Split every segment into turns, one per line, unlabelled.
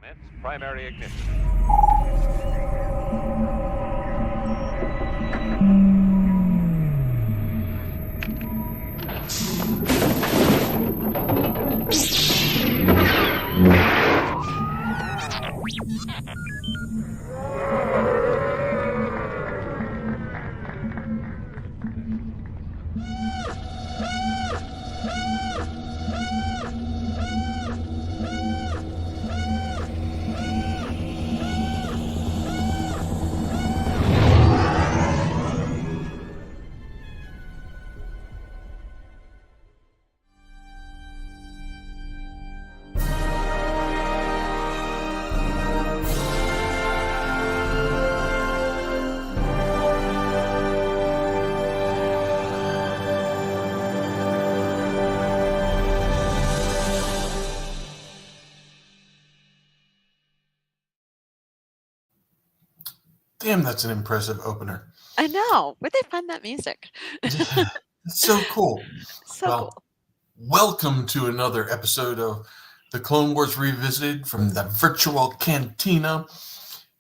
Commence primary ignition.
Damn, that's an impressive opener.
I know. Where'd they find that music?
Yeah, it's so cool.
So cool.
Welcome to another episode of the Clone Wars Revisited from the Virtual Cantina.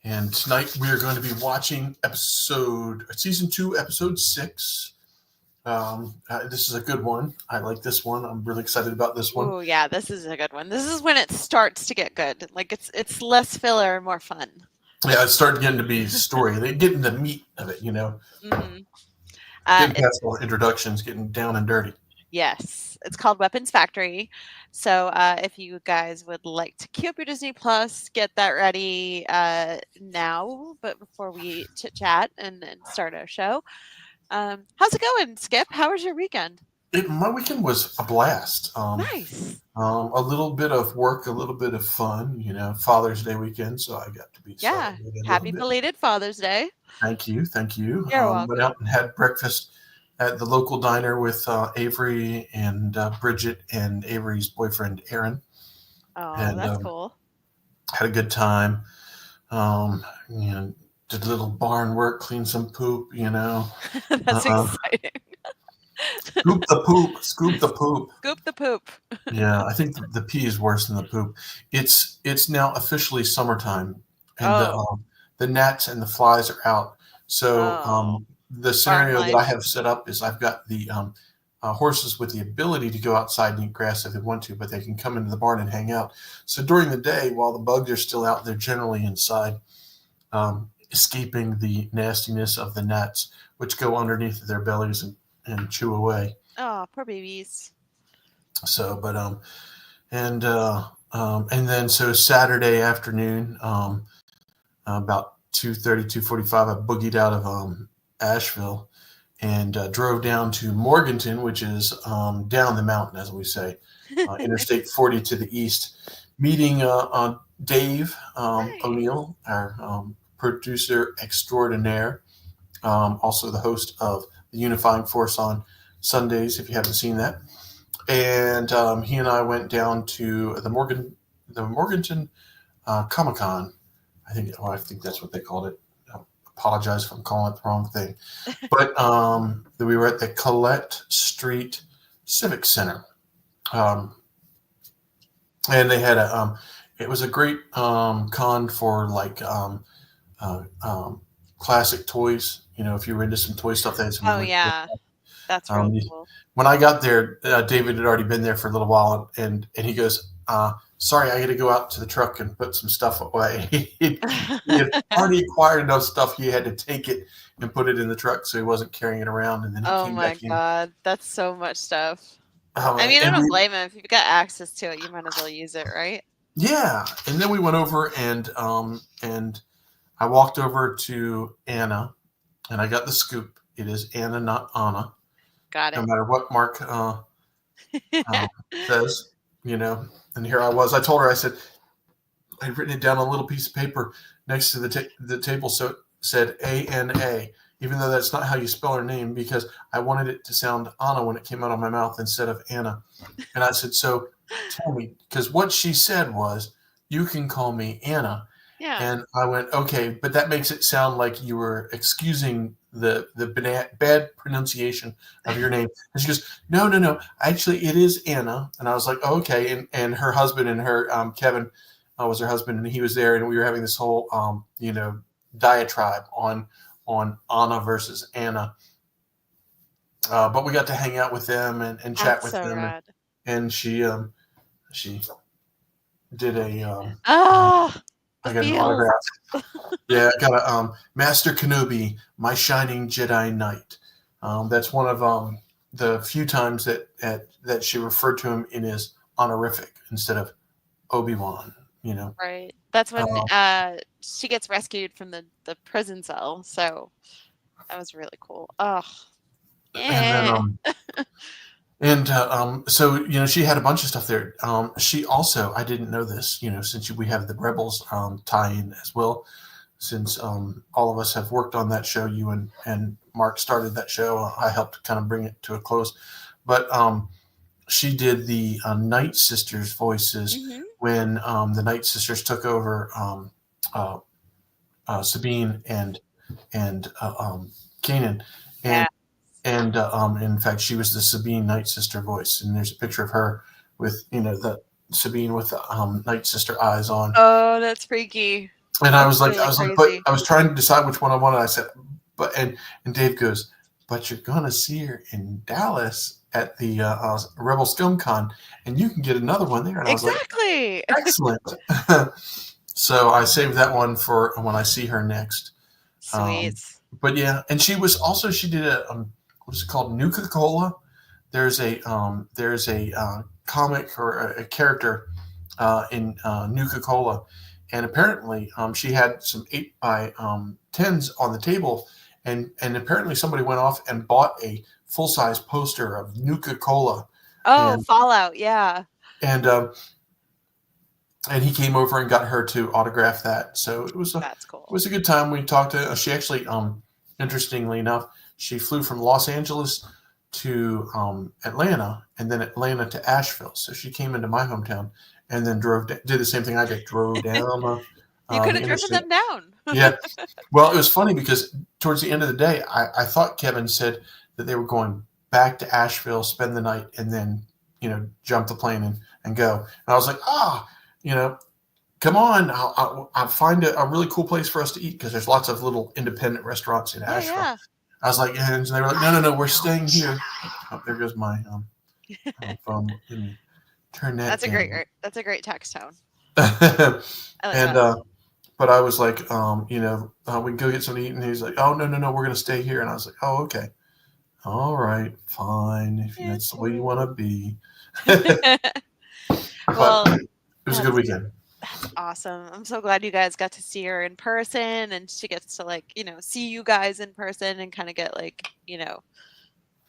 And tonight we are going to be watching Season 2, Episode 6. This is a good one. I like this one. I'm really excited about this one.
Oh yeah, this is a good one. This is when it starts to get good. Like it's less filler and more fun.
Yeah, it's starting getting to be story. They get into the meat of it, you know.
Mm-hmm.
Getting past all the introductions, getting down and dirty.
Yes, it's called Weapons Factory. So if you guys would like to queue up your Disney Plus, get that ready now. But before we chit chat and start our show, how's it going, Skip? How was your weekend?
My weekend was a blast.
Nice.
A little bit of work, a little bit of fun. You know, Father's Day weekend, so I got to be celebrated.
Happy belated Father's Day.
Thank you.
You're welcome.
Went out and had breakfast at the local diner with Avery and Bridget and Avery's boyfriend Aaron.
Oh, and, that's cool.
Had a good time. Did a little barn work, cleaned some poop. You know,
that's exciting.
Scoop the poop. Scoop the poop.
Scoop the poop.
Yeah, I think the pee is worse than the poop. It's now officially summertime, and the gnats and the flies are out. So the scenario that I have set up is I've got the horses with the ability to go outside and eat grass if they want to, but they can come into the barn and hang out. So during the day, while the bugs are still out, they're generally inside, escaping the nastiness of the gnats, which go underneath their bellies and chew away.
Oh, poor babies.
So, but and then so Saturday afternoon, about 2:30, 2:45, I boogied out of Asheville and drove down to Morganton, which is down the mountain, as we say, Interstate 40 to the east, meeting Dave O'Neill, our producer extraordinaire, also the host of the Unifying Force on Sundays, if you haven't seen that. And he and I went down to the Morganton Comic-Con. I think that's what they called it. I apologize if I'm calling it the wrong thing. But we were at the Collette Street Civic Center. And they had it was a great con for like classic toys. You know, if you were into some toy stuff, they had some.
Oh, yeah. That's really cool.
When I got there, David had already been there for a little while, and he goes, sorry, I got to go out to the truck and put some stuff away. He had already acquired enough stuff. He had to take it and put it in the truck, so he wasn't carrying it around. And then he came back in.
Oh, my God. That's so much stuff. I mean, I don't blame him. If you've got access to it, you might as well use it, right?
Yeah. And then we went over and I walked over to Anna, and I got the scoop. It is Anna, not Anna.
Got it.
No matter what Mark says, you know. And here I was. I told her, I said, I'd written it down on a little piece of paper next to the table, so it said A-N-A, even though that's not how you spell her name, because I wanted it to sound Anna when it came out of my mouth instead of Anna. And I said, so tell me, because what she said was, you can call me Anna.
Yeah.
And I went, okay, but that makes it sound like you were excusing the bad pronunciation of your name. And she goes, no, actually it is Anna. And I was like, oh, okay. And her husband and her Kevin was her husband, and he was there, and we were having this whole diatribe on Anna versus Anna. But we got to hang out with them and chat
That's
with
so
them,
rad.
and she did a
Ah, the
I got an
feels.
autograph. Yeah, I got a Master Kenobi, my shining Jedi Knight. That's one of the few times that she referred to him in his honorific instead of Obi-Wan.
Right. That's when
Uh,
she gets rescued from the prison cell. So that was really cool. Oh,
and then
yeah.
so she had a bunch of stuff there. She also, I didn't know this, since we have the Rebels tie-in as well. Since all of us have worked on that show, you and Mark started that show. I helped kind of bring it to a close. But she did the Night Sisters voices
Hmm.
when the Night Sisters took over uh, Sabine and Kanan.
Yeah.
And in fact, she was the Sabine Night Sister voice. And there's a picture of her with, the Sabine with the Night Sister eyes on.
Oh, that's freaky.
And
That's
I
really
was like, but
crazy.
I was trying to decide which one I wanted. I said, but and Dave goes, but you're gonna see her in Dallas at the Rebel Scum Con, and you can get another one there. And I was like,
Exactly.
excellent. So I saved that one for when I see her next.
Sweet.
But yeah, and she did a what is it called, Nuka Cola. There's a comic or a character in Nuka Cola, and apparently she had some 8x10s on the table, and apparently somebody went off and bought a full size poster of Nuka Cola,
Oh,
and
Fallout. Yeah.
and um, and he came over and got her to autograph that. So it was a
That's
it
cool.
was a good time. We talked to. She actually, interestingly enough, she flew from Los Angeles to Atlanta, and then Atlanta to Asheville. So she came into my hometown, and then did the same thing I did. Drove down
You could
the
have driven
interstate.
them down.
Yeah. Well, it was funny because towards the end of the day, I thought Kevin said that they were going back to Asheville, spend the night, and then jump the plane and go. And I was like, you know, come on, I'll find a really cool place for us to eat because there's lots of little independent restaurants in
Yeah,
Asheville.
yeah.
I was like, and they were like, no, we're staying here. Oh, there goes my phone. Let me turn that down.
That's a great text tone. I like
and
that.
but I was like, we can go get something to eat, and he's like, oh no, we're gonna stay here, and I was like, oh okay, all right, fine, if that's the way you want to be. But
Well,
it was a good
that's
weekend.
that's awesome. I'm so glad you guys got to see her in person and she gets to see you guys in person and kind of get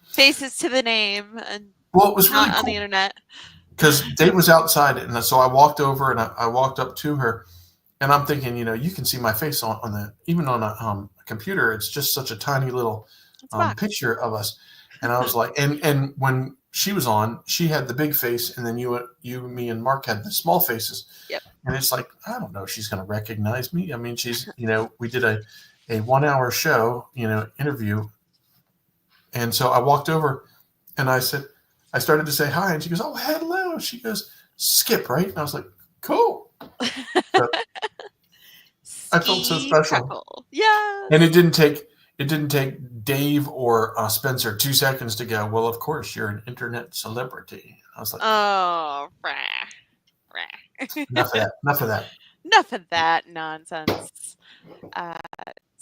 faces to the name and
Well, it was really
not on the
cool
internet.
because Dave was outside, and so I walked over and I walked up to her, and I'm thinking, you can see my face on the even on a computer. It's just such a tiny little
It's a box.
picture of us, and I was like, and when she was on, she had the big face, and then me, and Mark had the small faces,
Yep.
and it's like I don't know if she's going to recognize me. I mean, she's we did a 1 hour show, interview, and so I walked over, and I started to say hi, and she goes, "Oh, hello." She goes, "Skip, right?" And I was like, "Cool." So I felt so
Ski
special,
crackle. Yeah.
and it didn't take Dave or Spencer 2 seconds to go, well, of course you're an internet celebrity. I was like,
Oh, rah,
enough of
rah.
that, enough of that.
Enough of that nonsense. Uh,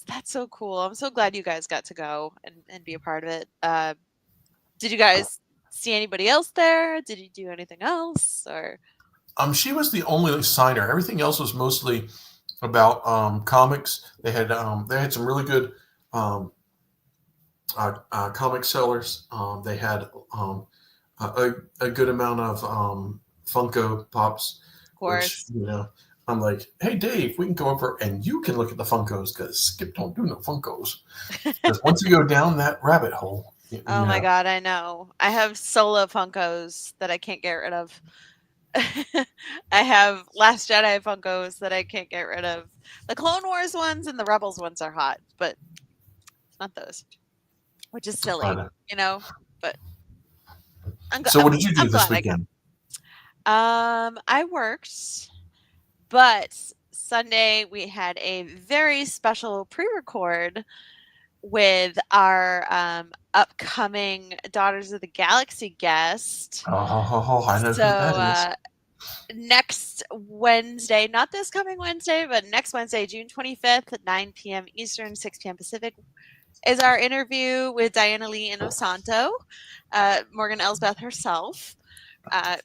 that's so cool. I'm so glad you guys got to go and be a part of it. Did you guys see anybody else there? Did you do anything else? Or
She was the only signer. Everything else was mostly about comics. They had some really good um, comic sellers. They had a good amount of Funko Pops,
of
which
course.
I'm like, hey Dave, we can go over and you can look at the Funkos because Skip don't do no Funkos. Because once you go down that rabbit hole,
Oh my god, I know. I have Solo Funkos that I can't get rid of. I have Last Jedi Funkos that I can't get rid of. The Clone Wars ones and the Rebels ones are hot, but not those, which is silly,
uh,
But
so what did you do
I'm
this
glad I got.
weekend?
I worked. But Sunday we had a very special pre-record with our upcoming Daughters of the Galaxy guest.
Oh, I know
So
who that is.
next Wednesday, not this coming Wednesday, but next Wednesday, June 25th at 9 p.m. Eastern, 6 p.m. Pacific, is our interview with Diana Lee and Osanto, Morgan Elsbeth herself. Uh,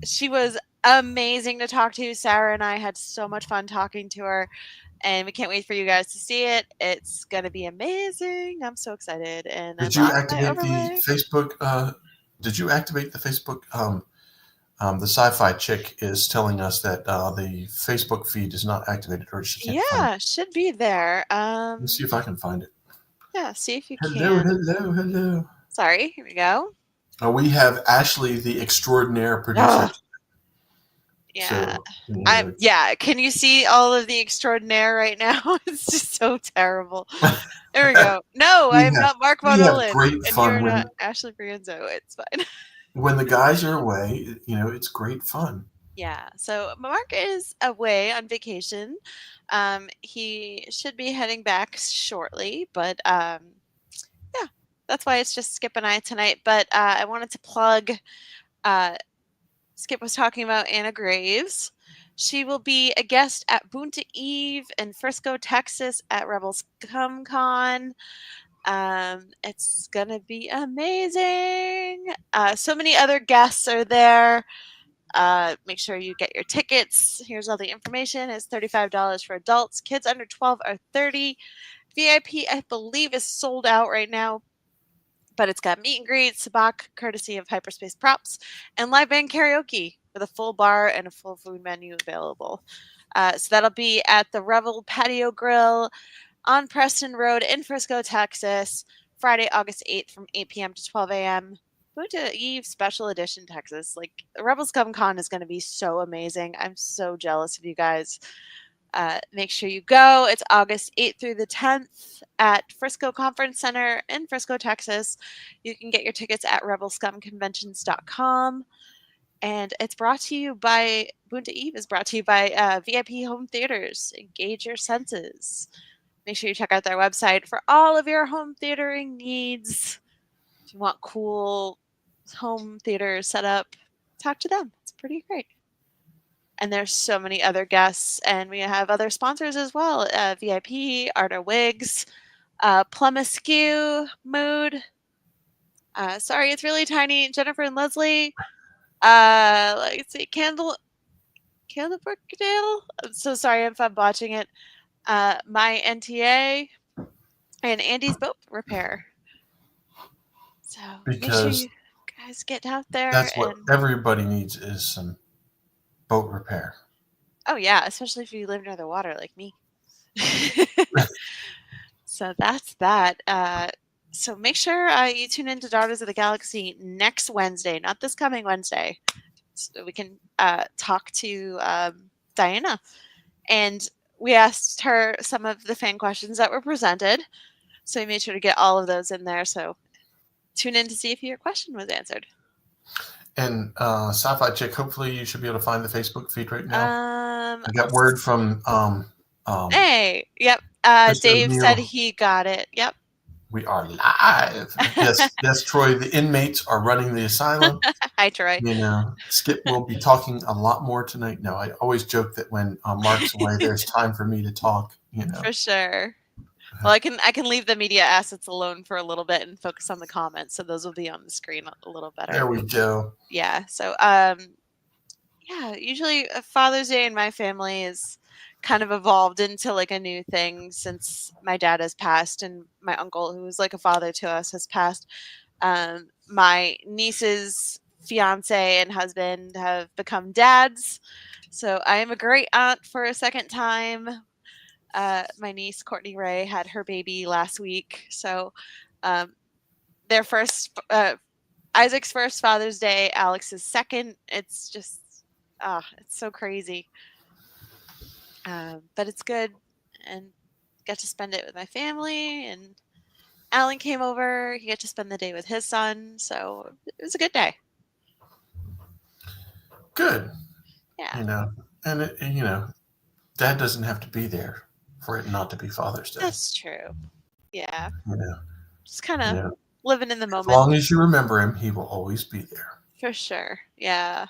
she was amazing to talk to. Sarah and I had so much fun talking to her, and we can't wait for you guys to see it. It's going to be amazing. I'm so excited, and I
Did you
brought my
activate the
overlay.
Facebook? Did you activate the Facebook? The sci-fi chick is telling us that the Facebook feed is not activated, or she can't find it.
Yeah, should be there.
Let me see if I can find it.
Yeah, see if you
Hello,
can.
hello, hello.
Sorry, here we go.
We have Ashley, the extraordinaire producer.
Ugh, yeah.
So, you know,
Yeah, can you see all of the extraordinaire right now? It's just so terrible. There we go. No, I
we
am
have
not Mark
we
Von
have
Olin,
great
and you're
fun
not Ashley Brienzo. It's fine.
when the guys are away. You know, it's great fun.
Yeah, so Mark is away on vacation. He should be heading back shortly, but yeah, that's why it's just Skip and I tonight. But I wanted to plug. Uh, Skip was talking about Anna Graves. She will be a guest at Boonta Eve in Frisco, Texas, at Rebels Con. It's gonna be amazing. So many other guests are there. Make sure you get your tickets. Here's all the information. It's $35 for adults. Kids under 12 are 30. VIP, I believe, is sold out right now, but it's got meet and greet, sabacc, courtesy of Hyperspace Props, and live band karaoke with a full bar and a full food menu available. So that'll be at the Revel Patio Grill on Preston Road in Frisco, Texas, Friday, August 8th from 8 p.m. to 12 a.m. Buddha Eve Special Edition, Texas. Like, Rebels Come Con is going to be so amazing. I'm so jealous of you guys. Make sure you go. It's August 8th through the 10th at Frisco Conference Center in Frisco, Texas. You can get your tickets at rebelscumconventions.com. And it's brought to you by Bunta Eve is brought to you by VIP Home Theaters. Engage your senses. Make sure you check out their website for all of your home theatering needs. If you want cool home theater setup, talk to them. It's pretty great. And there's so many other guests, and we have other sponsors as well. VIP, Arta Wigs, Plum Askew, Mood. Sorry, it's really tiny. Jennifer and Leslie. Let's see, Candle Brookdale. I'm so sorry if I'm botching it. My NTA and Andy's Boat Repair. So make sure
Because
you guys get out there
that's what
and
everybody needs is some boat repair.
oh yeah, especially if you live near the water like me. So that's that. So make sure you tune into Daughters of the Galaxy next Wednesday, not this coming Wednesday, so we can talk to Diana. And we asked her some of the fan questions that were presented, so we made sure to get all of those in there. So tune in to see if your question was answered.
And Sci-Fi Chick, hopefully you should be able to find the Facebook feed right now. I got
Let's
word from
Hey, yep.
Mr.
Dave said
O'Neill.
he got it. Yep.
We are live. Yes, yes, Troy. The inmates are running the asylum.
Hi, Troy.
You know, Skip will be talking a lot more tonight. No, I always joke that when Mark's away, there's time for me to talk. You know,
For sure. Well, I can leave the media assets alone for a little bit and focus on the comments, so those will be on the screen a little better.
there we go.
Yeah. So, yeah. Usually, Father's Day in my family is kind of evolved into like a new thing since my dad has passed and my uncle, who was like a father to us, has passed. My niece's fiance and husband have become dads, so I am a great aunt for a second time. My niece Courtney Ray had her baby last week, so um, their first Isaac's first Father's Day, Alex's second. It's just it's so crazy, but it's good, and got to spend it with my family. And Alan came over; he got to spend the day with his son, so it was a good day.
Good.
Yeah.
You know, and you know, Dad doesn't have to be there for it not to be Father's Day.
That's true. Yeah.
Yeah.
Just kind of
Yeah.
living in the
As
moment.
long as you remember him, he will always be there.
For sure. Yeah.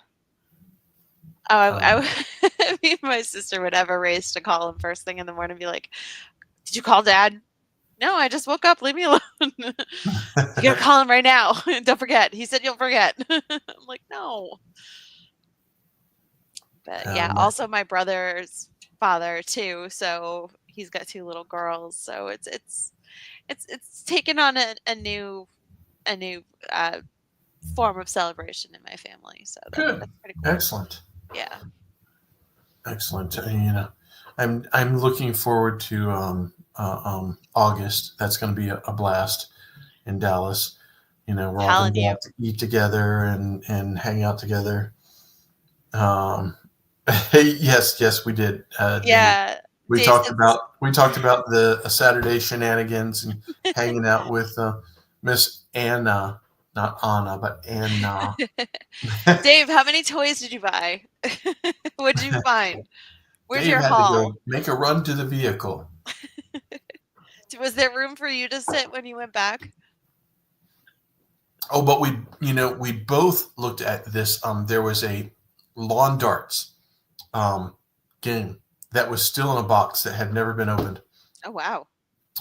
Oh, me and my sister would have a race to call him first thing in the morning and be like, "Did you call Dad?" "No, I just woke up. Leave me alone." "You gotta call him right now. Don't forget. He said you'll forget." I'm like, "No." But yeah, also my brother's father too, so he's got 2 little girls, so it's taken on a new form of celebration in my family, so
Good.
that's pretty cool.
Excellent.
Yeah.
Excellent. I'm looking forward to August. That's going to be a blast in Dallas. We're all going to go out to eat together and hang out together. Yes, we did.
Yeah.
We talked about the Saturday shenanigans and hanging out with Miss Anna, not Anna, but Anna.
Dave, how many toys did you buy? What'd you find? Where's
Dave
your
had
haul?
to go make a run to the vehicle.
Was there room for you to sit when you went back?
Oh, but we both looked at this. There was a lawn darts game that was still in a box that had never been opened.
Oh, wow.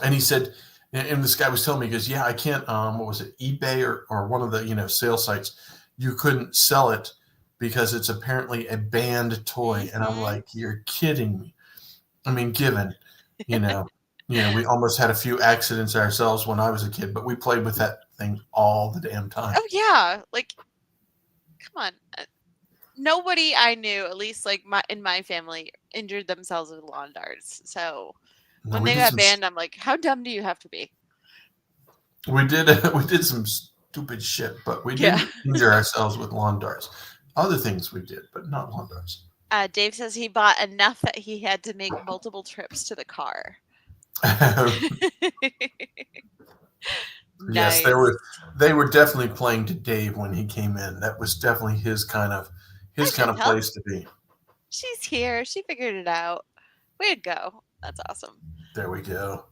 And he said, and this guy was telling me, he goes, "Yeah, I can't. What was it, eBay or one of the sales sites? You couldn't sell it because it's apparently a banned toy."
Mm-hmm.
And I'm like, "You're kidding me." I mean, given, we almost had a few accidents ourselves when I was a kid, but we played with that thing all the damn time.
Oh yeah, like, come on. Nobody I knew, at least like in my family, injured themselves with lawn darts. So when they got banned, I'm like, how dumb do you have to be?
We did some stupid shit, but we didn't injure ourselves with lawn darts. Other things we did, but not lawn darts.
Dave says he bought enough that he had to make multiple trips to the car.
Yes,
Nice.
they were definitely playing to Dave when he came in. That was definitely his kind of place to be.
She's here. She figured it out. Way to go. That's awesome.
There we go.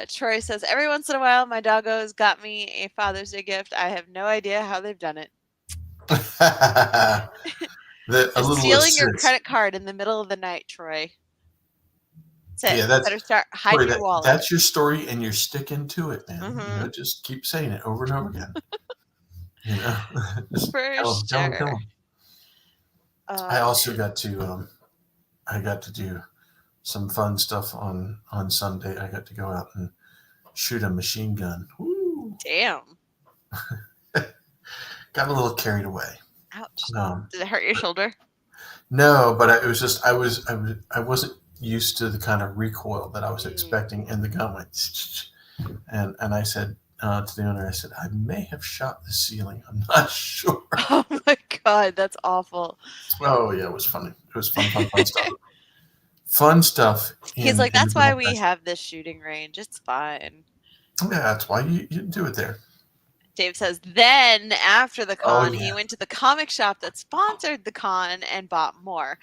Troy says, every once in a while, my doggos got me a Father's Day gift. I have no idea how they've done it. Stealing your credit card in the middle of the night, Troy.
Yeah,
better start hiding your wallet.
That's your story, and you're sticking to it, man. Mm-hmm. Just keep saying it over and over again. Just
For
tell
sure.
them. I also got to do some fun stuff on Sunday. I got to go out and shoot a machine gun. Woo!
Damn.
Got a little carried away.
Ouch. Did it hurt your shoulder?
No, but it was just I wasn't used to the kind of recoil that I was expecting, and the gun went, and I said to the owner, I said, I may have shot the ceiling. I'm not sure.
Oh my God, that's awful.
Oh yeah, it was funny. It was fun stuff. Fun stuff.
He's like, that's why we have this shooting range. It's fine.
Yeah, that's why you do it there.
Dave says, then after the con, he went to the comic shop that sponsored the con and bought more.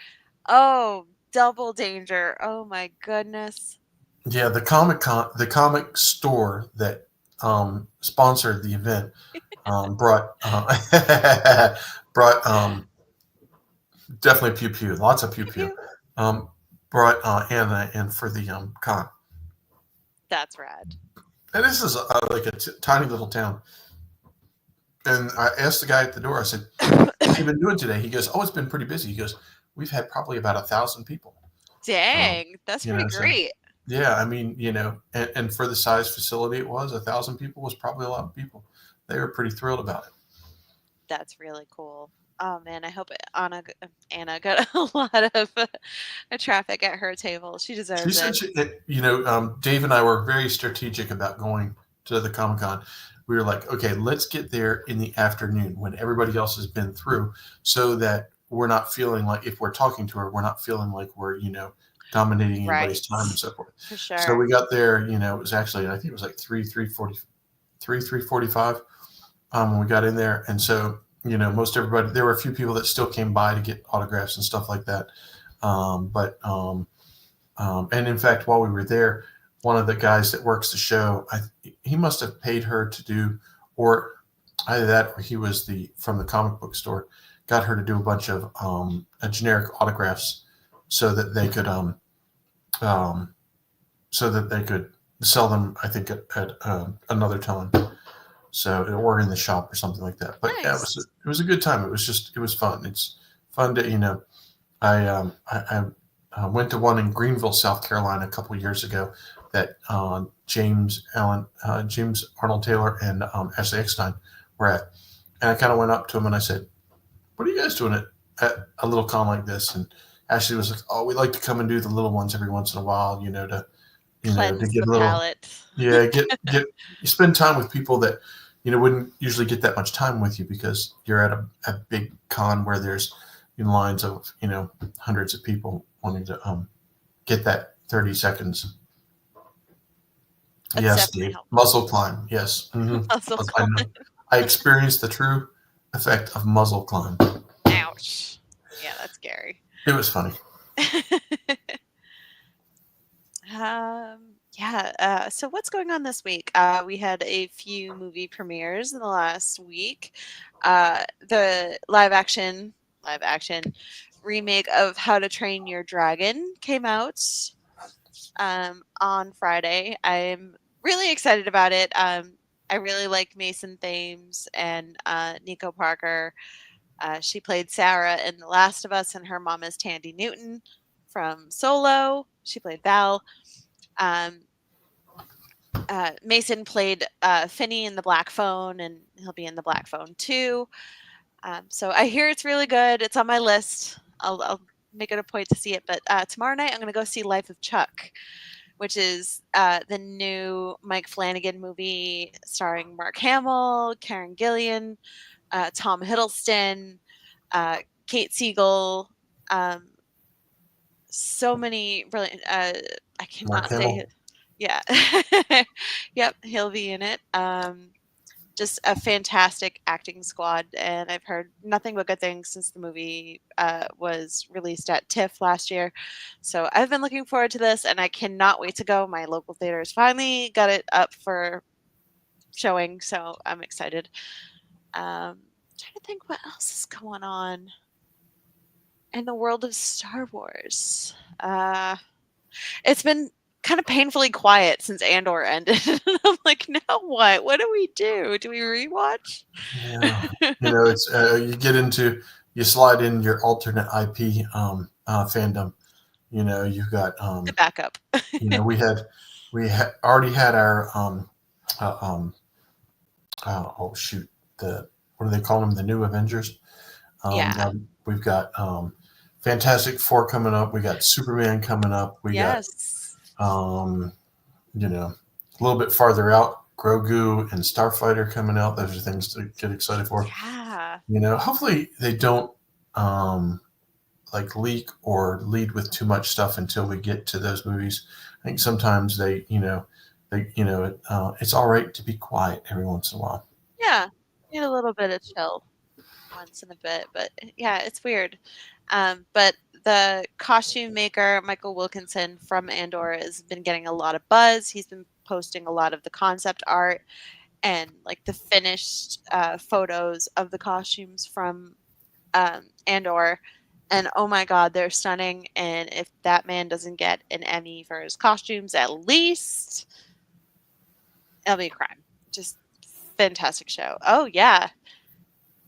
Oh, double danger. Oh my goodness.
Yeah, the comic store that sponsored the event brought definitely pew pew, lots of pew pew. Brought Anna in for the con.
That's rad.
And this is like a tiny little town. And I asked the guy at the door, I said, what have you been doing today? He goes, oh, it's been pretty busy. He goes, we've had probably about 1,000 people.
Dang, that's pretty great.
So, yeah, I mean, and for the size facility it was, 1,000 people was probably a lot of people. They were pretty thrilled about it.
That's really cool. Oh man, I hope Anna got a lot of traffic at her table. She deserves it.
She said, Dave and I were very strategic about going to the Comic-Con. We were like, okay, let's get there in the afternoon when everybody else has been through, so that we're not feeling like, if we're talking to her, we're not feeling like we're, dominating anybody's time and so forth.
For sure.
So we got there, it was actually, I think it was like 3:45 when we got in there. And so, most everybody, there were a few people that still came by to get autographs and stuff like that. But And in fact, while we were there, one of the guys that works the show, he must have paid her to do, or either that or he was from the comic book store, got her to do a bunch of generic autographs so that they could um, sell them. I think at another time. So or in the shop or something like that. But yeah,
Nice.
it was a good time. It was fun. It's fun to. I went to one in Greenville, South Carolina, a couple of years ago that James Arnold Taylor and Ashley Eckstein were at, and I kind of went up to him and I said, "What are you guys doing at a little con like this?" And Ashley was like, "Oh, we like to come and do the little ones every once in a while, to
Cleanse
get
the
a little,
palate.
yeah, get you spend time with people that wouldn't usually get that much time with you because you're at a big con where there's lines of hundreds of people wanting to get that 30 seconds.
That's
Yes,
definitely
Dave.
helpful.
Muzzle climb. Yes.
Muscle
I
climb.
know. I experienced the true effect of muzzle climb.
Ouch. Yeah, that's scary.
It was funny.
Yeah. So what's going on this week? We had a few movie premieres in the last week. The live action remake of How to Train Your Dragon came out on Friday. I'm really excited about it. I really like Mason Thames and Nico Parker. She played Sarah in The Last of Us, and her mom is Tandy Newton from Solo. She played Val. Mason played Finney in The Black Phone, and he'll be in The Black Phone too. So I hear it's really good. It's on my list. I'll make it a point to see it. But tomorrow night, I'm going to go see Life of Chuck, which is the new Mike Flanagan movie starring Mark Hamill, Karen Gillan, Tom Hiddleston, Kate Siegel. So many brilliant. I
Mark
cannot say
Hamill.
it. Yeah. Yep, he'll be in it. Just a fantastic acting squad, and I've heard nothing but good things since the movie was released at TIFF last year. So I've been looking forward to this, and I cannot wait to go. My local theaters finally got it up for showing, so I'm excited. Trying to think what else is going on in the world of Star Wars. It's been kind of painfully quiet since Andor ended. I'm like, now what? What do we do? Do we rewatch?
Yeah. It's you slide in your alternate IP fandom. You've got
The backup.
we had already had our uh, um oh shoot, the what do they call them, the new Avengers.
Yeah.
We've got Fantastic Four coming up. We got Superman coming up. We got
Yes.
a little bit farther out, Grogu and Starfighter coming out. Those are things to get excited for.
Yeah.
Hopefully they don't like leak or lead with too much stuff until we get to those movies. I think sometimes it's all right to be quiet every once in a while.
Yeah. Need a little bit of chill once in a bit, but yeah, it's weird. But the costume maker, Michael Wilkinson from Andor, has been getting a lot of buzz. He's been posting a lot of the concept art and like the finished photos of the costumes from Andor. And oh my God, they're stunning. And if that man doesn't get an Emmy for his costumes, at least it'll be a crime. Just fantastic show. Oh, yeah.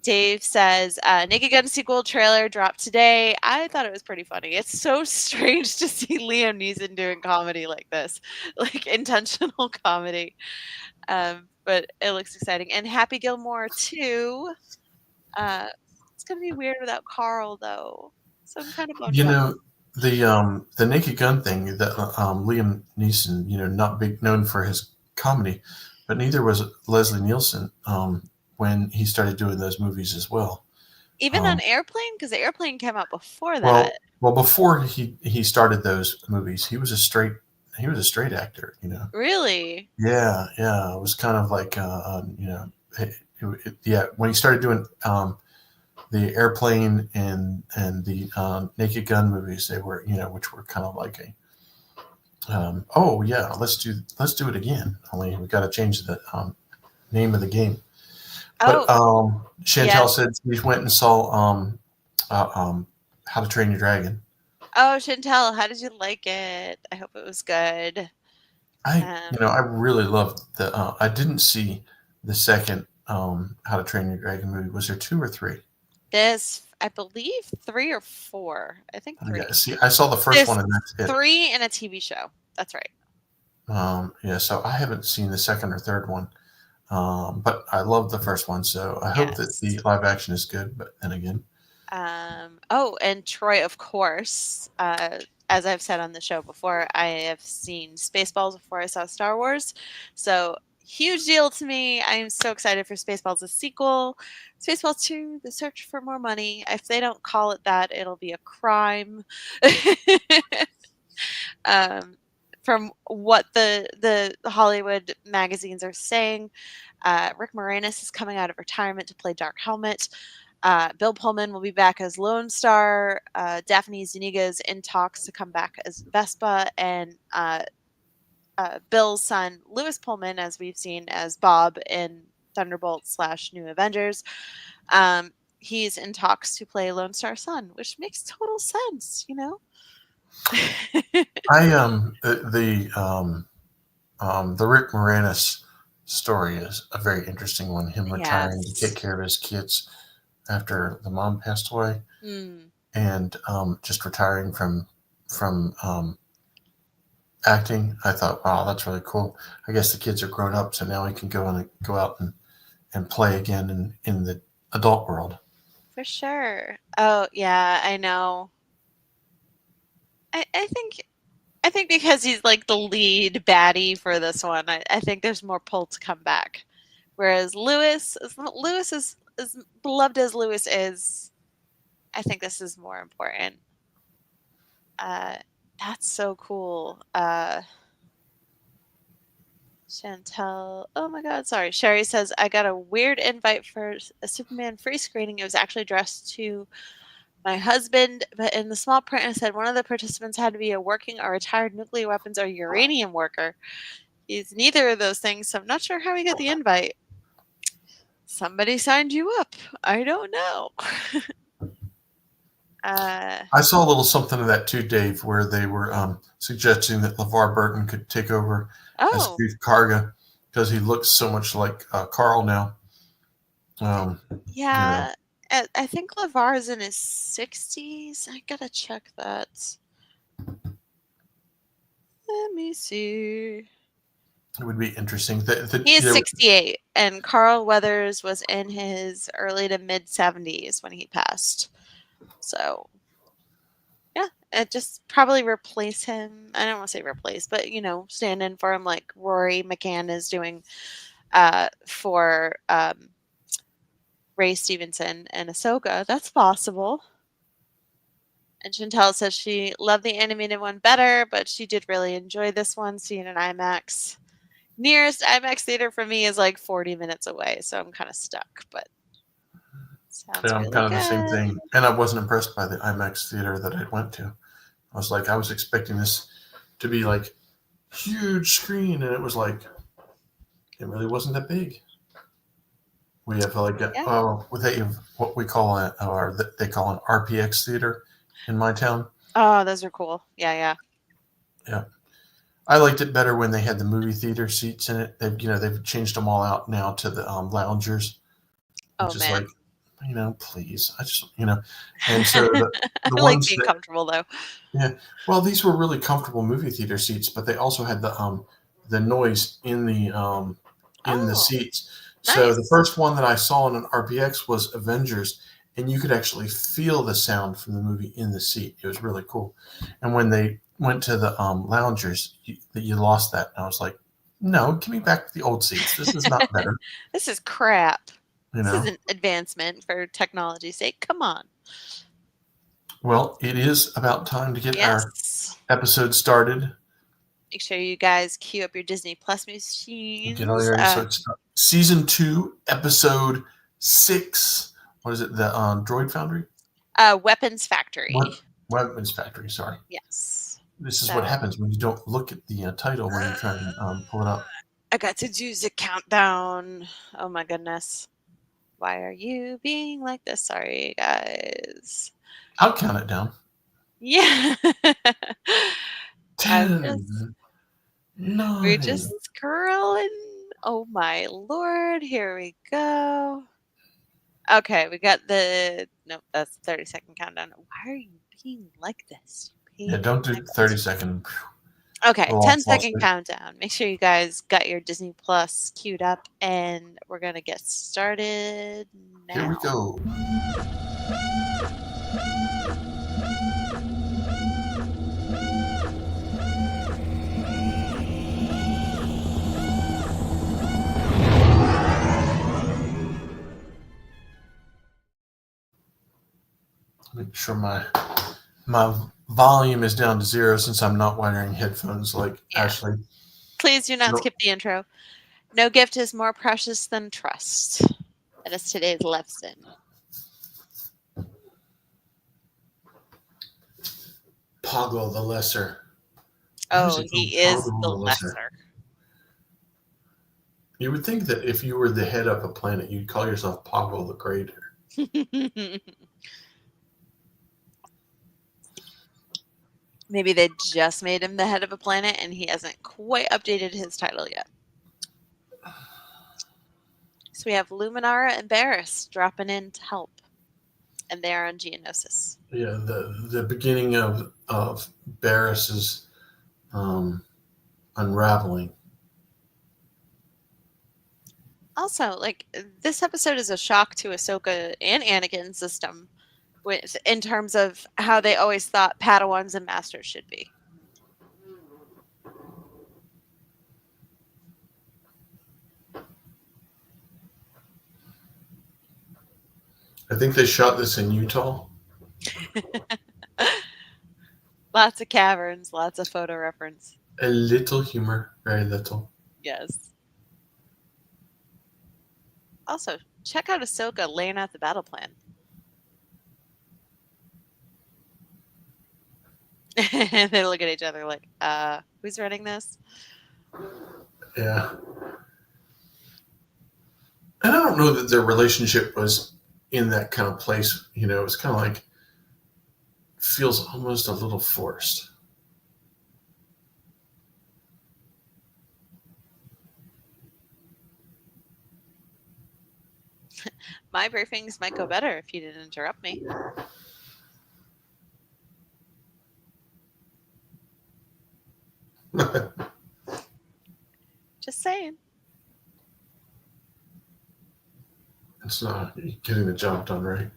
Dave says, Naked Gun sequel trailer dropped today. I thought it was pretty funny. It's so strange to see Liam Neeson doing comedy like this, like intentional comedy. But it looks exciting. And Happy Gilmore 2. It's going to be weird without Carl, though. So I'm kind of bummed
You
about
know, the Naked Gun thing, that Liam Neeson, not big known for his comedy, but neither was Leslie Nielsen when he started doing those movies as well.
even on Airplane, because the Airplane came out before
Well,
that.
before he started those movies, he was a straight actor.
Really?
Yeah, yeah. It was kind of like yeah. When he started doing the Airplane and the Naked Gun movies, they were which were kind of like Oh yeah, let's do it again. Only we got to change the name of the game. But
Oh,
Chantel
yes.
said she went and saw uh, um, How to Train Your Dragon.
Oh, Chantel, how did you like it? I hope it was good.
I
Um,
you know I really loved the. I didn't see the second How to Train Your Dragon movie. Was there two or three?
this, I believe, 3 or 4. I think
Yeah.
3.
See, I saw the first
There's
one and that's it.
3 in a TV show. That's right.
Yeah. So I haven't seen the second or third one. But I love the first one, so I hope that the
Yes.
live action is good. But then again,
Oh, and Troy, of course. As I've said on the show before, I have seen Spaceballs before I saw Star Wars. So, huge deal to me. I am so excited for Spaceballs, the sequel. Spaceballs 2, The Search for More Money. If they don't call it that, it'll be a crime. um, from what the Hollywood magazines are saying, Rick Moranis is coming out of retirement to play Dark Helmet. Bill Pullman will be back as Lone Star. Daphne Zuniga is in talks to come back as Vespa, and Bill's son Lewis Pullman, as we've seen as Bob in Thunderbolt / New Avengers. He's in talks to play Lone Star's son, which makes total sense, you know.
I the Rick Moranis story is a very interesting one. Him retiring to take
Yes.
care of his kids after the mom passed away,
Mm.
and just retiring from acting. I thought, wow, that's really cool. I guess the kids are grown up, so now he can go out and play again in the adult world.
For sure. Oh, yeah, I know. I think because he's like the lead baddie for this one, I think there's more pull to come back. Whereas Lewis is as beloved as Lewis is, I think this is more important. Uh, that's so cool. Chantel, oh my God, sorry. Sherry says I got a weird invite for a Superman free screening. It was actually addressed to my husband, but in the small print it said one of the participants had to be a working or retired nuclear weapons or uranium worker. He's neither of those things, so I'm not sure how he got the invite. Somebody signed you up. I don't know. uh,
I saw a little something of that too, Dave, where they were suggesting that LeVar Burton could take over as
oh,
Chief Karga because he looks so much like Carl now. You know,
yeah. I think LeVar is in his 60s. I gotta check that. Let me see.
it would be interesting.
He is 68, and Carl Weathers was in his early to mid 70s when he passed. So, yeah, it just probably replace him. I don't want to say replace, but stand in for him like Rory McCann is doing for Ray Stevenson and Ahsoka. That's possible. And Chantel says she loved the animated one better, but she did really enjoy this one, seeing an IMAX. Nearest IMAX theater for me is like 40 minutes away, so I'm kind of stuck, but sounds
yeah, I'm
really
kind of the same
good.
thing. And I wasn't impressed by the IMAX theater that I went to. I was expecting this to be like huge screen, and it was like it really wasn't that big. We have like
Yeah.
what we call or they call an RPX theater in my town.
Oh, those are cool. Yeah, yeah.
Yeah, I liked it better when they had the movie theater seats in it. They've changed them all out now to the loungers,
Oh
which is like,
man.
please, I just and so the
I like
ones
being
that
comfortable though.
yeah, well, these were really comfortable movie theater seats, but they also had the noise in the
Oh,
seats. So the
nice.
first one that I saw in an RPX was Avengers, and you could actually feel the sound from the movie in the seat. It was really cool. And when they went to the loungers, you lost that. And I was like, no, give me back the old seats. This is not better.
This is crap.
You
This is
know.
an advancement for technology's sake. Come on.
Well, it is about time to get our
Yes.
episode started.
Make sure you guys queue up your Disney Plus
Get all
machines.
your so it's season 2, episode 6. What is it? The Droid Foundry?
Weapons Factory.
What? Weapons Factory. Sorry.
Yes.
This is what
So
happens when you don't look at the title when you're trying to pull it up.
I got to do the countdown. Oh my goodness. Why are you being like this? Sorry, guys.
I'll count it down.
Yeah. I'm
10,
just, we're
9.
just scrolling. Oh my lord. Here we go. Okay, we got the, nope, that's 30-second countdown. Why are you being like this?
Yeah,
Pain
don't
in
do
my butt.
30-second.
Okay,
We'll all fall
10-second
asleep.
countdown. Make sure you guys got your Disney Plus queued up, and we're going to get started
Here we
now.
go. Make sure my volume is down to 0 since I'm not wearing headphones like
Yeah.
Ashley.
Please do not
No.
skip the intro. No gift is more precious than trust. That is today's lesson.
Poggle the Lesser.
Oh, he is
Poggle
the lesser.
You would think that if you were the head of a planet, you'd call yourself Poggle the Greater.
Maybe they just made him the head of a planet and he hasn't quite updated his title yet. So we have Luminara and Barris dropping in to help. And they are on Geonosis.
Yeah, the beginning of Barris's unraveling.
Also, like, this episode is a shock to Ahsoka and Anakin's system in terms of how they always thought Padawans and Masters should be.
I think they shot this in Utah.
Lots of caverns, lots of photo reference.
A little humor, very little.
Yes. Also, check out Ahsoka laying out the battle plan. They look at each other like, who's running this?
Yeah. And I don't know that their relationship was in that kind of place. You know, it's kind of like, feels almost a little forced.
My briefings might go better if you didn't interrupt me. Just saying.
It's not getting the job done right.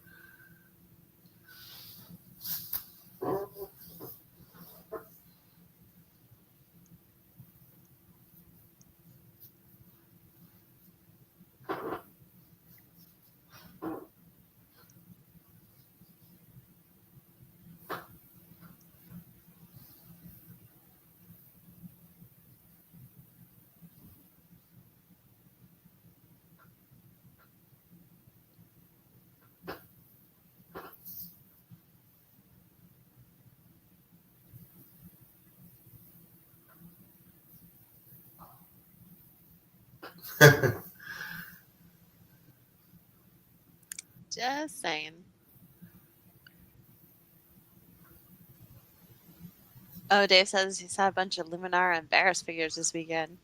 Just saying. Oh, Dave says he saw a bunch of Luminara and Barris figures this weekend.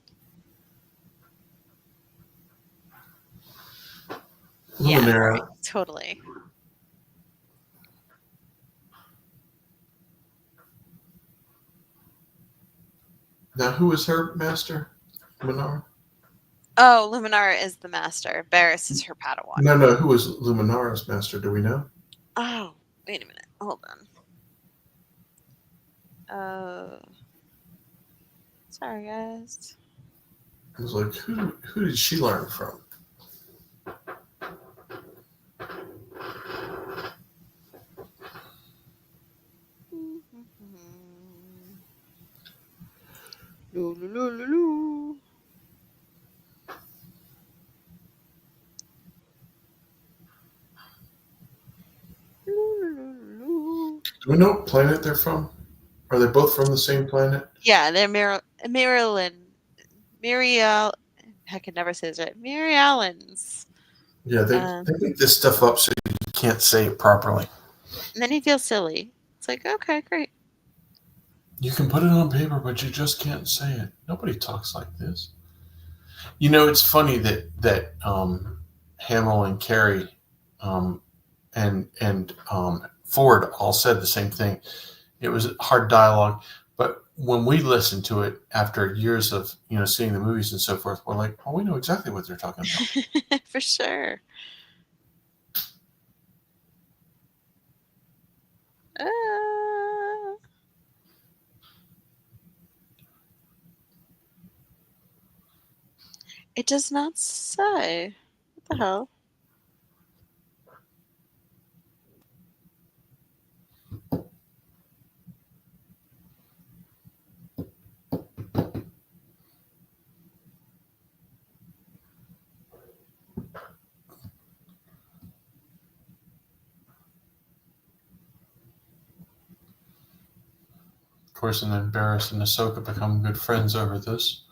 Luminara.
Yeah, totally.
Now, who was her master? Luminara?
Oh, Luminara is the master. Barris is her Padawan.
No. Who was Luminara's master? Do we know?
Oh, wait a minute. Hold on. Sorry, guys.
I was like, who did she learn from? Do we know what planet they're from? Are they both from the same planet?
Yeah, they're Maryland. Muriel. I can never say this right. Mary Allen's.
Yeah, they make this stuff up so you can't say it properly.
And then he feels silly. It's like, okay, great.
You can put it on paper, but you just can't say it. Nobody talks like this. You know, it's funny that Hamill and Carey um, and Ford all said the same thing. It was hard dialogue, but when we listen to it after years of seeing the movies and so forth, we're like, oh, we know exactly what they're talking about.
For sure. Uh, it does not say. What the hell?
Of course, and then Barriss and Ahsoka become good friends over this,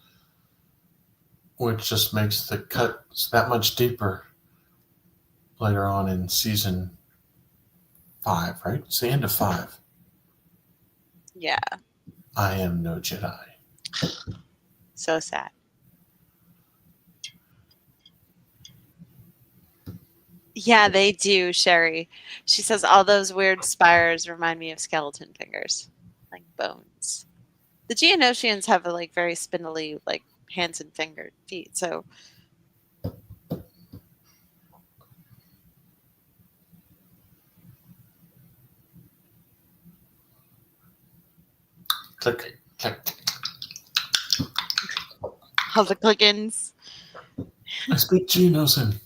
which just makes the cut that much deeper later on in season 5, right? It's the end of 5.
Yeah,
I am no Jedi.
so sad. Yeah, they do, Sherry. She says all those weird spires remind me of skeleton fingers, like bones. The Geonosians have like very spindly, like hands and fingered feet. So
Click, click.
all the clickins.
I speak Geonosian.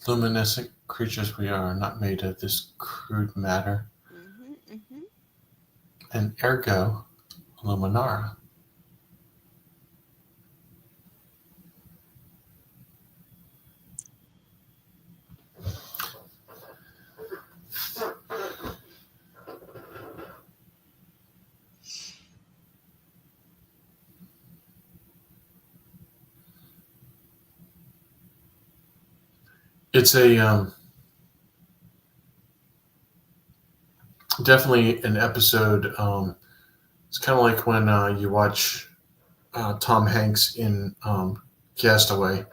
Luminescent creatures we are not made of this crude matter,
Mm-hmm.
and ergo Luminara. It's a definitely an episode. It's kind of like when you watch Tom Hanks in Castaway.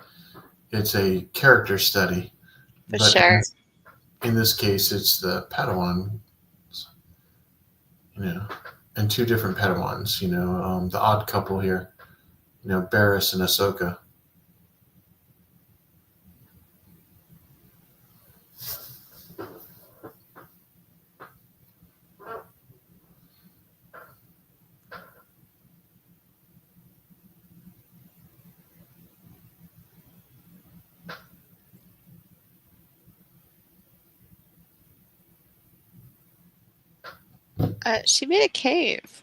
It's a character study,
For
but
sure.
in this case, it's the Padawan, you know, and two different Padawans. The odd couple here. Barriss and Ahsoka.
She made a cave.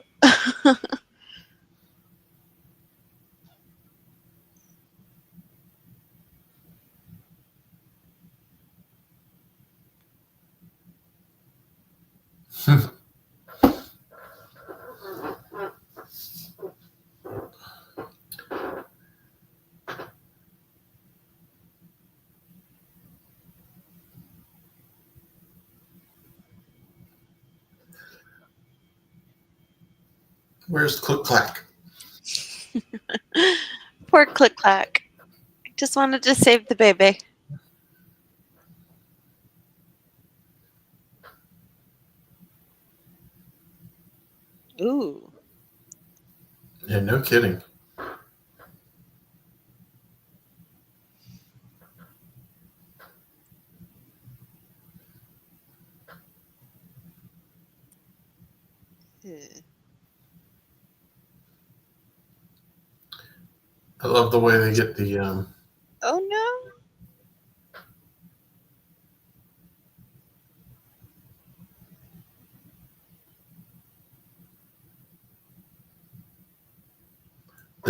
Where's Click Clack?
Poor Click Clack. Just wanted to save the baby. Ooh.
Yeah, no kidding.
Ugh.
love the way they get the
Oh no.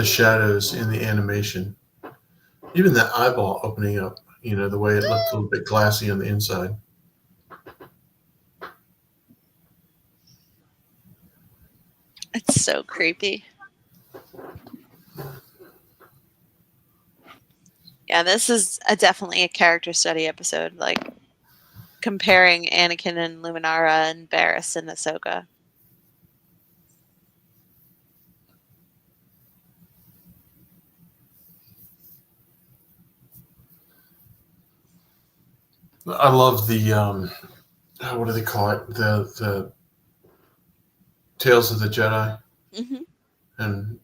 shadows in the animation. Even that eyeball opening up, the way it looked a little bit glassy on the inside.
It's so creepy. Yeah, this is definitely a character study episode, like comparing Anakin and Luminara and Barriss and Ahsoka.
I love the what do they call it? The Tales of the Jedi
Mm-hmm.
and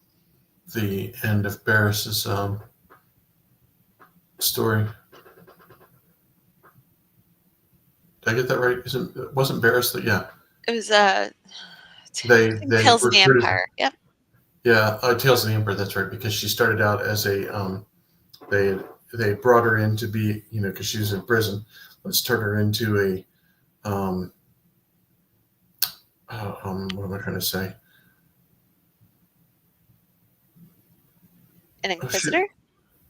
the end of Barris's story. Did I get that right? Wasn't Barris that? Yeah,
It was
they
Tales of the
recruited.
Empire. Yep.
Yeah, Tales of the Emperor. That's right, because she started out as a they they brought her in to be because she was in prison. Let's turn her into a what am I trying to say?
An
Oh shoot.
Inquisitor.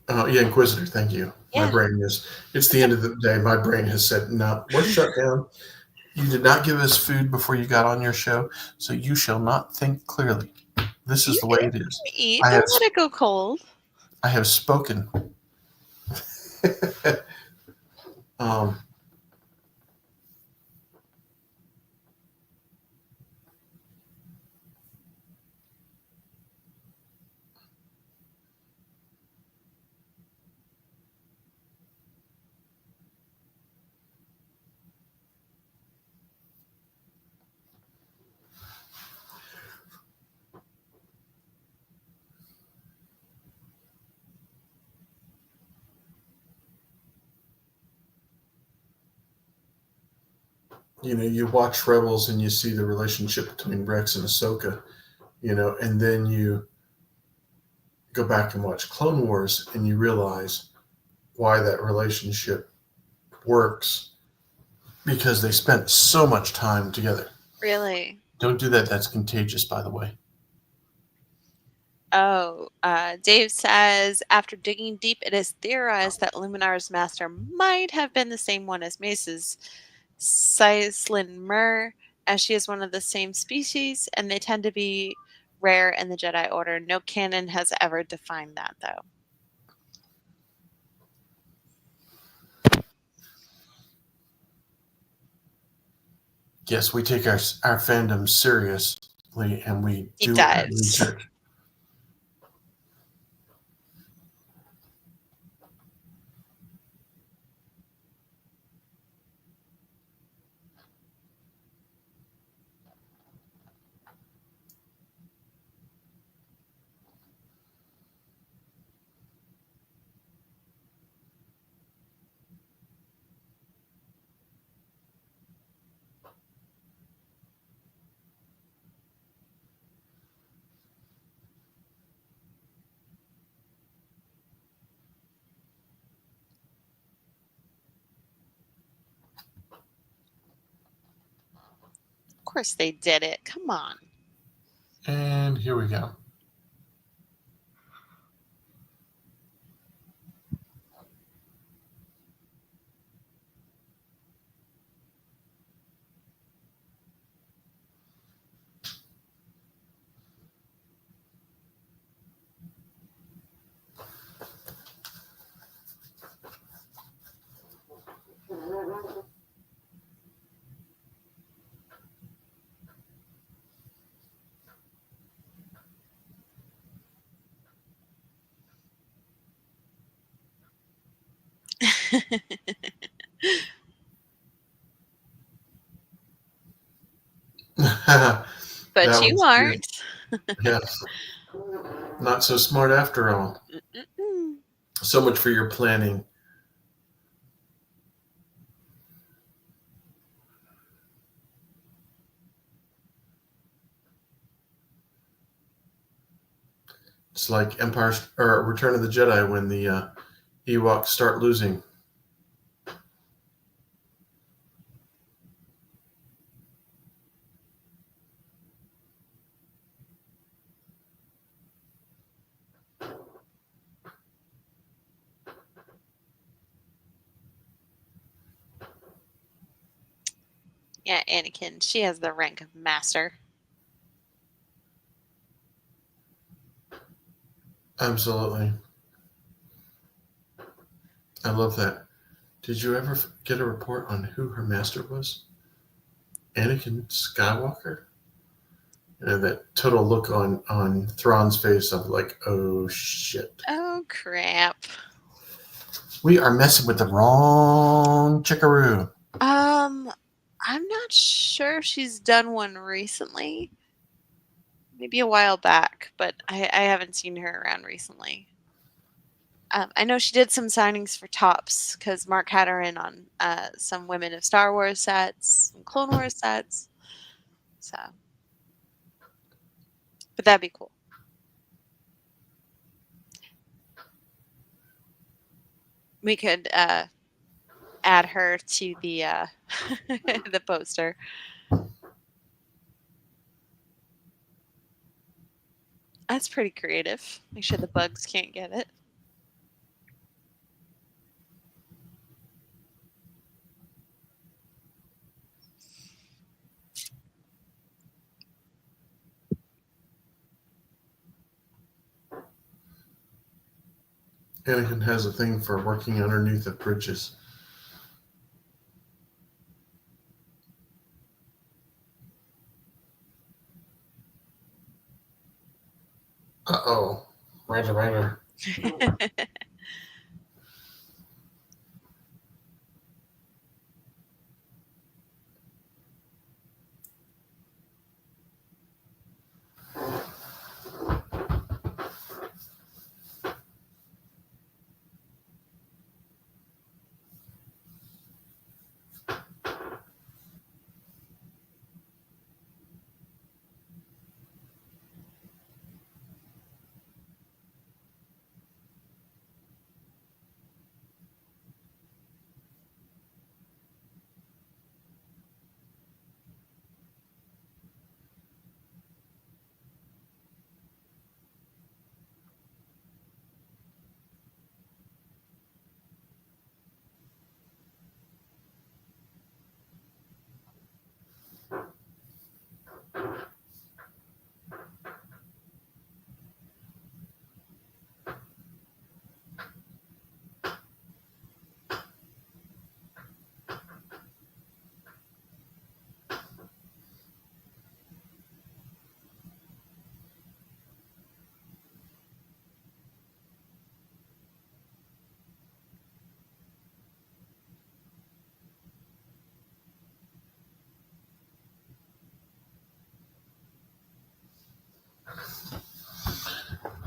Yeah, Inquisitor. Thank you. My
Yeah.
brain is. It's the end of the day. My brain has said, "No, we're shut down. You did not give us food before you got on your show, so you shall not think clearly. This is
You
the way
can
it is.
eat.
I have
Don't let it go cold.
I have spoken." um, you watch Rebels and you see the relationship between Rex and Ahsoka, and then you go back and watch Clone Wars and you realize why that relationship works because they spent so much time together.
Really?
Don't do that. That's contagious, by the way.
Oh, Dave says after digging deep, it is theorized that Luminar's master might have been the same one as Mace's, Sislin Mur, as she is one of the same species, and they tend to be rare in the Jedi Order. No canon has ever defined that, though.
Yes, we take our fandom seriously and we
Deep
do our
dives.
research.
Of course they did it. Come on.
And here we go.
But
That
you
was good.
aren't.
Yes. Not so smart after all.
Mm-mm.
So much for your planning. It's like Empire or Return of the Jedi when the Ewoks start losing.
Yeah, Anakin. She has the rank of master.
Absolutely. I love that. Did you ever get a report on who her master was? Anakin Skywalker? And that total look on Thrawn's face of like, oh shit.
Oh, crap.
We are messing with the wrong chickaroo.
I'm not sure if she's done one recently. Maybe a while back, but I haven't seen her around recently. I know she did some signings for Tops because Mark had her in on some Women of Star Wars sets, some Clone Wars sets. So, but that'd be cool. We could add her to the the poster. That's pretty creative. Make sure the bugs can't get it.
Anakin has a thing for working underneath of bridges. Uh-oh. Rider.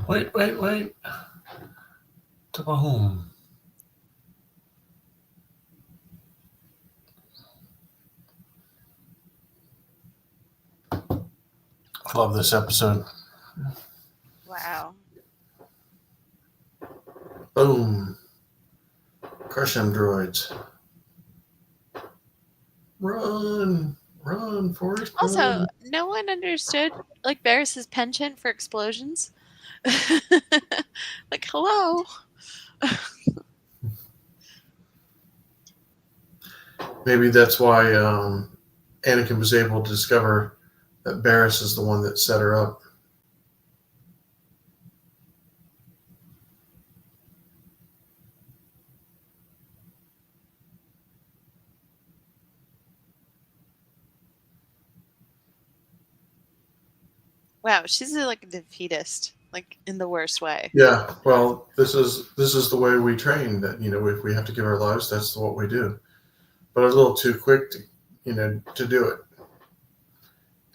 Wait. To go home. I love this episode.
Wow.
Boom. Crush them droids. Run, Forrest,
Also,
run.
no one understood like Barris's penchant for explosions. Like, hello.
Maybe that's why Anakin was able to discover that Barris is the one that set her up.
Wow, she's like a defeatist, like in the worst way.
Yeah, well, this is the way we train. That if we have to give our lives, that's what we do. But a little too quick to do it.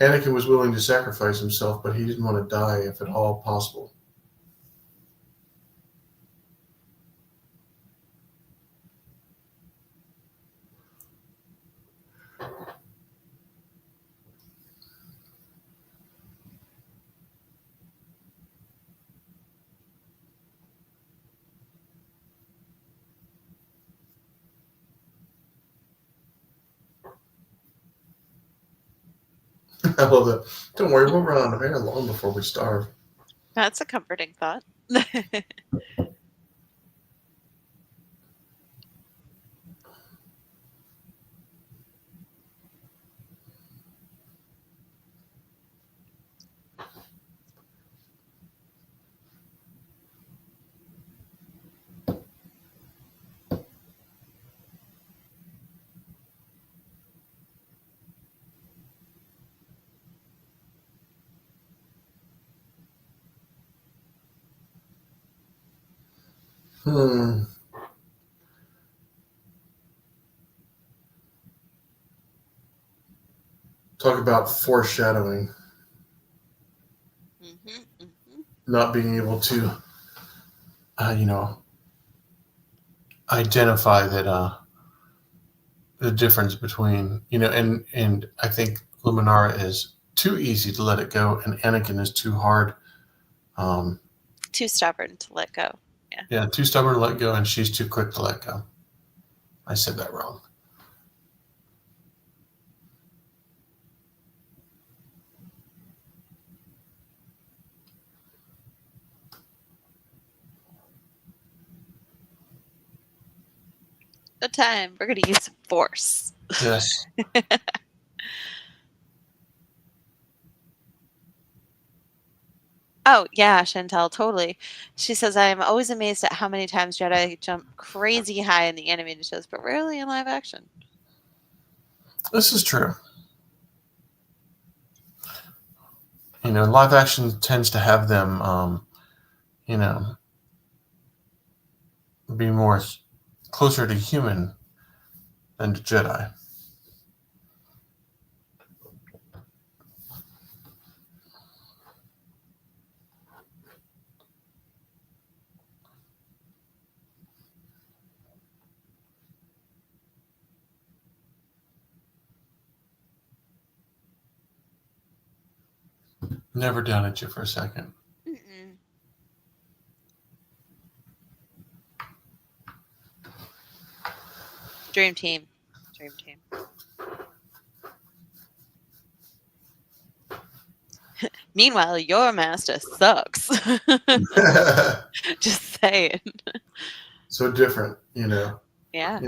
Anakin was willing to sacrifice himself, but he didn't want to die if at all possible. I love that. Don't worry, we'll run out of air long before we starve.
That's a comforting thought.
Hmm. Talk about foreshadowing. Not being able to, you know, identify that the difference between, and I think Luminara is too easy to let it go, and Anakin is too hard.
Too stubborn to let go.
Yeah, too stubborn to let go, and she's too quick to let go. I said that wrong.
The time we're going to use force.
Yes.
Oh, yeah, Chantel, totally. She says, I'm always amazed at how many times Jedi jump crazy high in the animated shows, but rarely in live action.
This is true. Live action tends to have them, be more closer to human than to Jedi. Never doubted you for a second.
Mm-mm. Dream team. Dream team. Meanwhile, your master sucks. Just saying.
So different,
Yeah.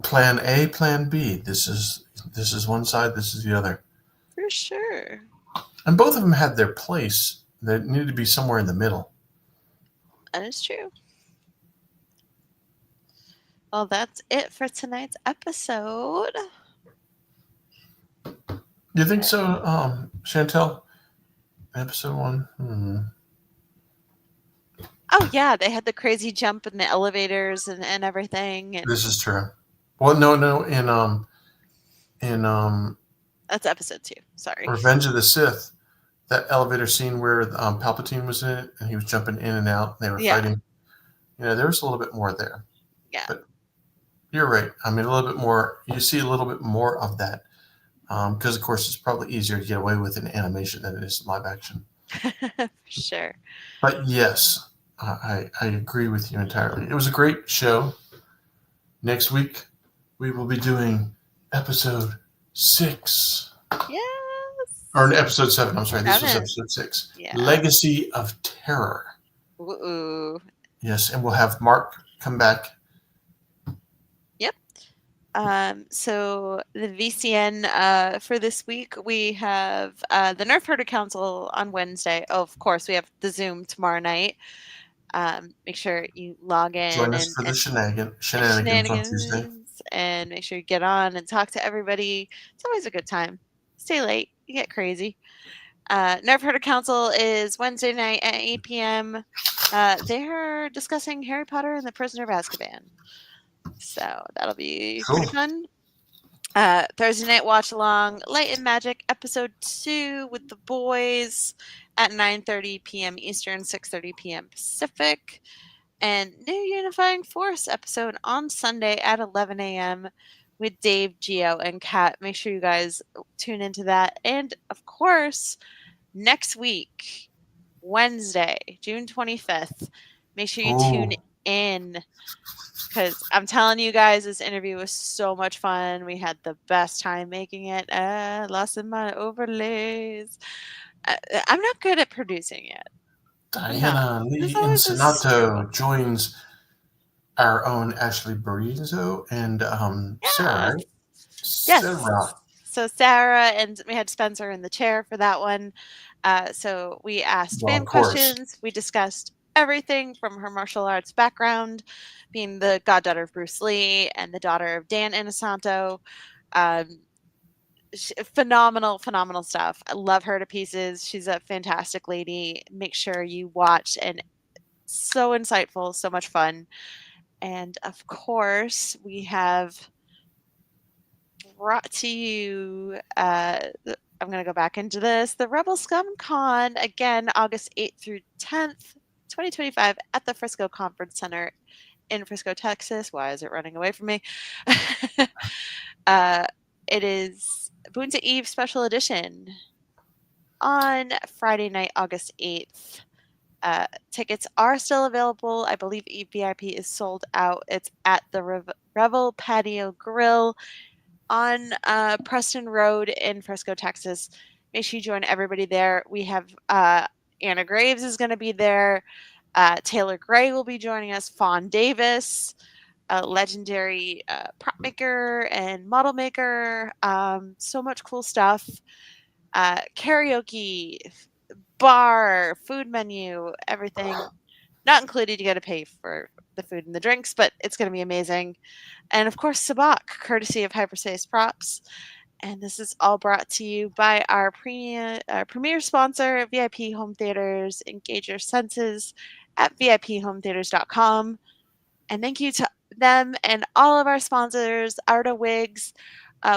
Plan A, Plan B. This is one side. This is the other.
For sure.
And both of them had their place. They needed to be somewhere in the middle.
That is true. Well, that's it for tonight's episode.
You think so, Chantel? Episode 1?
Oh, yeah, they had the crazy jump in the elevators and everything. And
This is true. Well, no. In
that's episode 2. Sorry.
Revenge of the Sith, that elevator scene where Palpatine was in it and he was jumping in and out. And they were fighting. There was a little bit more there.
Yeah.
But you're right. I mean, a little bit more. You see a little bit more of that because, of course, it's probably easier to get away with in animation than it is in live action.
For sure.
But yes, I agree with you entirely. It was a great show. Next week, we will be doing episode 6.
Yes.
Or episode 7. I'm sorry. This was
7.
episode 6.
Yeah.
Legacy of Terror.
Ooh.
Yes, and we'll have Mark come back.
Yep. So the VCN for this week, we have the Nerf Herder Council on Wednesday. Oh, of course, we have the Zoom tomorrow night. Make sure you log in.
Join us for the shenanigans on Tuesday.
And make sure you get on and talk to everybody. It's always a good time. Stay late. You get crazy. Nerf Herder Council is Wednesday night at 8 p.m. They're discussing Harry Potter and the Prisoner of Azkaban. So that'll be pretty fun. Thursday night watch along Light and Magic episode 2 with the boys at 9:30 p.m. Eastern, 6:30 p.m. Pacific. And New Unifying Force episode on Sunday at 11 a.m. with Dave, Gio, and Kat. Make sure you guys tune into that. And of course, next week, Wednesday, June 25th, make sure you tune in because I'm telling you guys, this interview was so much fun. We had the best time making it. Lost in my overlays. I'm not good at producing yet.
Diana
There's
Lee
always a struggle.
Insanato joins our own Ashley Barizo and Sarah,
Yeah.
right?
Yes.
Sarah.
So Sarah and we had Spencer in the chair for that one. So we asked
Well,
fan
of course.
questions. We discussed everything from her martial arts background, being the goddaughter of Bruce Lee and the daughter of Dan Inosanto. Um, phenomenal, phenomenal stuff. I love her to pieces. She's a fantastic lady. Make sure you watch, and so insightful, so much fun. And of course, we have brought to you. I'm going to go back into this. The Rebel Scum Con, again, August 8th through 10th, 2025, at the Frisco Conference Center in Frisco, Texas. Why is it running away from me? It is Boonta Eve Special Edition on Friday night, August 8th. Tickets are still available. I believe VIP is sold out. It's at the Revel Patio Grill on Preston Road in Frisco, Texas. Make sure you join everybody there. We have Anna Graves is going to be there. Taylor Gray will be joining us. Fawn Davis, a legendary prop maker and model maker. So much cool stuff. Karaoke, bar, food menu, everything. Not included. You got to pay for the food and the drinks, but it's going to be amazing. And of course, Sabak, courtesy of Hyperspace Props. And this is all brought to you by our premier sponsor, VIP Home Theaters. Engage your senses at VIPHometheaters.com. And thank you to them and all of our sponsors, Arta Wigs,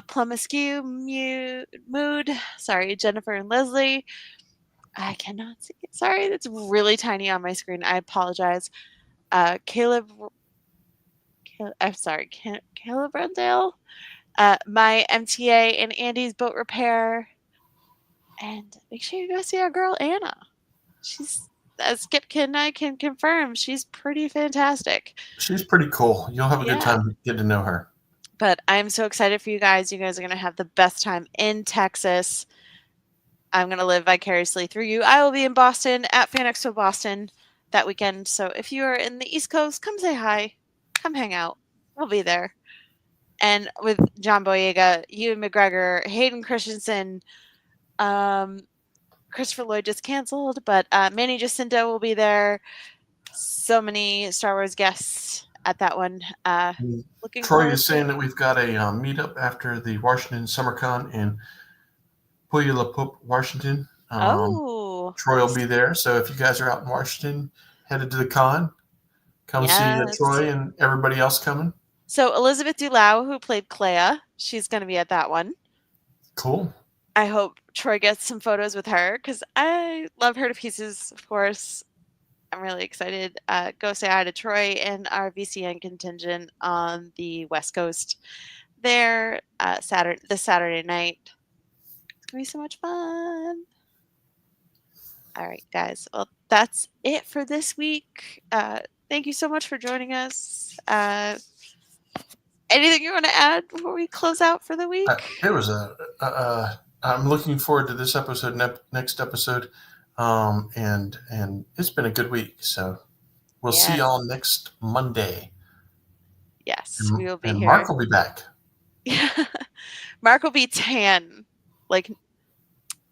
Plum Askew, Mood, sorry, Jennifer and Leslie. I cannot see it. Sorry, it's really tiny on my screen. I apologize. Caleb, I'm sorry, Caleb Rendale, my MTA and Andy's Boat Repair. And make sure you go see our girl Anna. She's, as Skip and I can confirm, she's pretty fantastic.
She's pretty cool. You'll have a good
Yeah.
time getting to know her.
But I'm so excited for you guys. You guys are going to have the best time in Texas. I'm going to live vicariously through you. I will be in Boston at Fan Expo Boston that weekend. So if you are in the East Coast, come say hi. Come hang out. We'll be there. And with John Boyega, Ewan McGregor, Hayden Christensen, Christopher Lloyd just canceled, but Manny Jacinto will be there. So many Star Wars guests at that one. Looking
Troy
forward
is saying that we've got a meetup after the Washington SummerCon in Puyallup, Washington. Troy will be there. So if you guys are out in Washington, headed to the con, come see Troy and everybody else coming.
So Elizabeth Dulau, who played Clea, she's going to be at that one.
Cool.
I hope Troy gets some photos with her because I love her to pieces, of course. I'm really excited. Go say hi to Troy and our VCN contingent on the West Coast there this Saturday night. It's going to be so much fun. All right, guys. Well, that's it for this week. Thank you so much for joining us. Anything you want to add before we close out for the week?
It was I'm looking forward to this episode, next episode, and it's been a good week. So we'll see y'all next Monday.
Yes, we will be
and
here.
Mark will be back.
Mark will be tan, like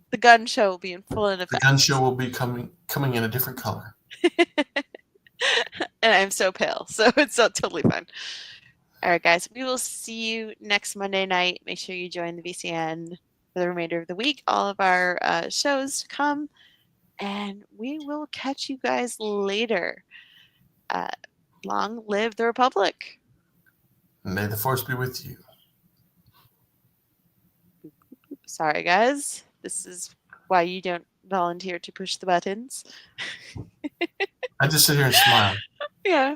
the gun show will be in full effect.
The gun show will be coming in a different color.
And I'm so pale, so it's totally fun. All right, guys, we will see you next Monday night. Make sure you join the VCN for the remainder of the week. All of our shows to come, and we will catch you guys later. Long live the Republic.
May the Force be with you.
Sorry, guys. This is why you don't volunteer to push the buttons.
I just sit here and smile.
Yeah.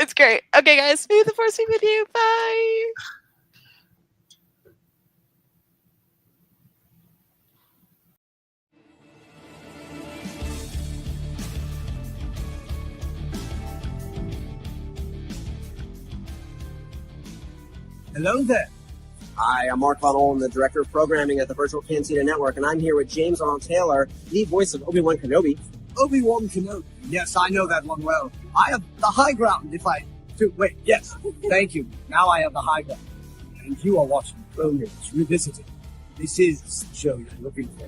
It's great. Okay, guys. May the Force be with you. Bye.
Hello there.
Hi, I'm Mark Von Olin, the Director of Programming at the Virtual Cantina Network, and I'm here with James Arnold Taylor, the voice of Obi-Wan Kenobi.
Obi-Wan Kenobi. Yes, I know that one well. I have the high ground if I... Wait, yes. Thank you. Now I have the high ground. And you are watching Clone Wars Revisited. This is the show you're looking for.